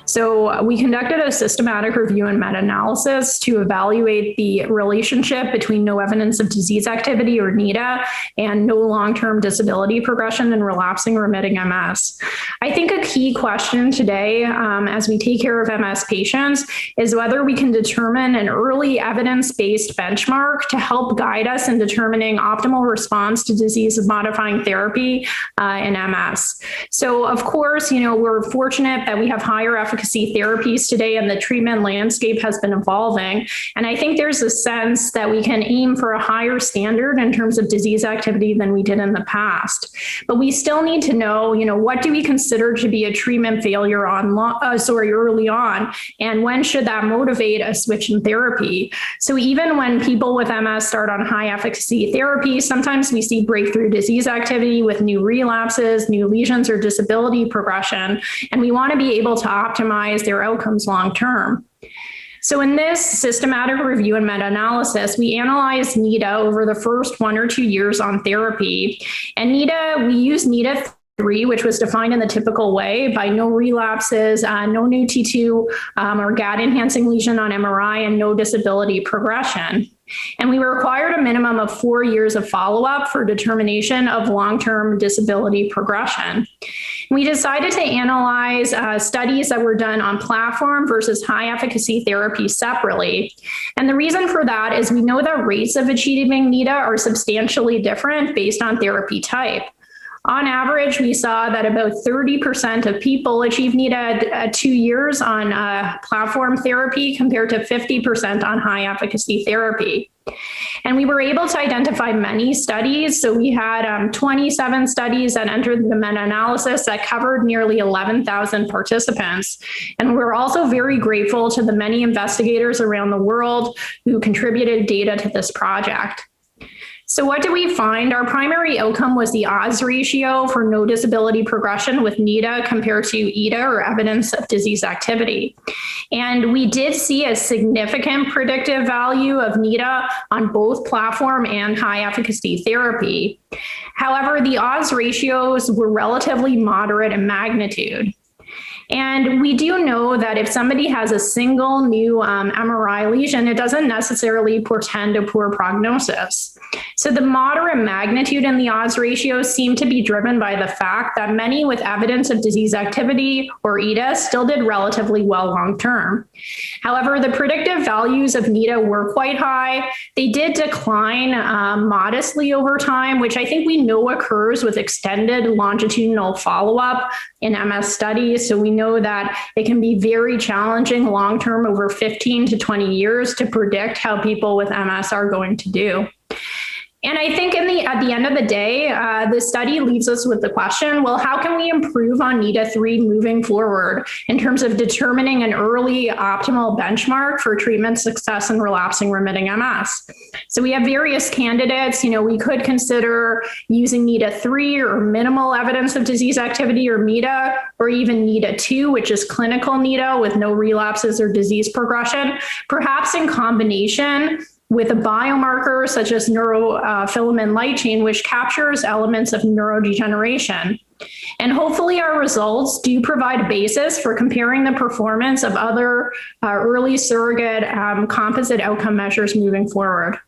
So we conducted a systematic review and meta-analysis to evaluate the relationship between no evidence of disease activity, or NEDA, and no long-term disability progression in relapsing-remitting MS. I think a key question today, as we take care of MS patients, is whether we can determine an early evidence-based benchmark to help guide us in determining optimal response to disease-modifying therapy in MS. So, of course, we're fortunate that we have higher efficacy therapies today, and the treatment landscape has been evolving. And I think there's a sense that we can aim for a higher standard in terms of disease activity than we did in the past. But we still need to know, what do we consider to be a treatment failure early on, and when should that motivate a switch in therapy? So even when people with MS start on high efficacy therapy, sometimes we see breakthrough disease activity with new relapses, new lesions, or disability progression, and we want to be able to optimize their outcomes long term. So in this systematic review and meta-analysis, we analyzed NEDA over the first 1 or 2 years on therapy. And we use NEDA-3, which was defined in the typical way by no relapses, no new T2 or GAD-enhancing lesion on MRI, and no disability progression. And we required a minimum of 4 years of follow-up for determination of long-term disability progression. We decided to analyze studies that were done on platform versus high-efficacy therapy separately. And the reason for that is we know that rates of achieving NEDA are substantially different based on therapy type. On average, we saw that about 30% of people achieve NEDA at 2 years on platform therapy compared to 50% on high efficacy therapy. And we were able to identify many studies. So we had 27 studies that entered the meta-analysis that covered nearly 11,000 participants. And we're also very grateful to the many investigators around the world who contributed data to this project. So what did we find? Our primary outcome was the odds ratio for no disability progression with NEDA compared to EDA, or evidence of disease activity. And we did see a significant predictive value of NEDA on both platform and high efficacy therapy. However, the odds ratios were relatively moderate in magnitude. And we do know that if somebody has a single new MRI lesion, it doesn't necessarily portend a poor prognosis. So the moderate magnitude in the odds ratio seemed to be driven by the fact that many with evidence of disease activity, or EDSS, still did relatively well long-term. However, the predictive values of NEDA were quite high. They did decline modestly over time, which I think we know occurs with extended longitudinal follow-up in MS studies. So we know that it can be very challenging long-term, over 15 to 20 years, to predict how people with MS are going to do. And I think at the end of the day, the study leaves us with the question, well, how can we improve on NEDA-3 moving forward in terms of determining an early optimal benchmark for treatment success in relapsing-remitting MS? So we have various candidates. We could consider using NEDA-3, or minimal evidence of disease activity, or MEDA, or even NEDA-2, which is clinical NEDA with no relapses or disease progression, perhaps in combination with a biomarker such as neurofilament light chain, which captures elements of neurodegeneration. And hopefully our results do provide a basis for comparing the performance of other early surrogate composite outcome measures moving forward.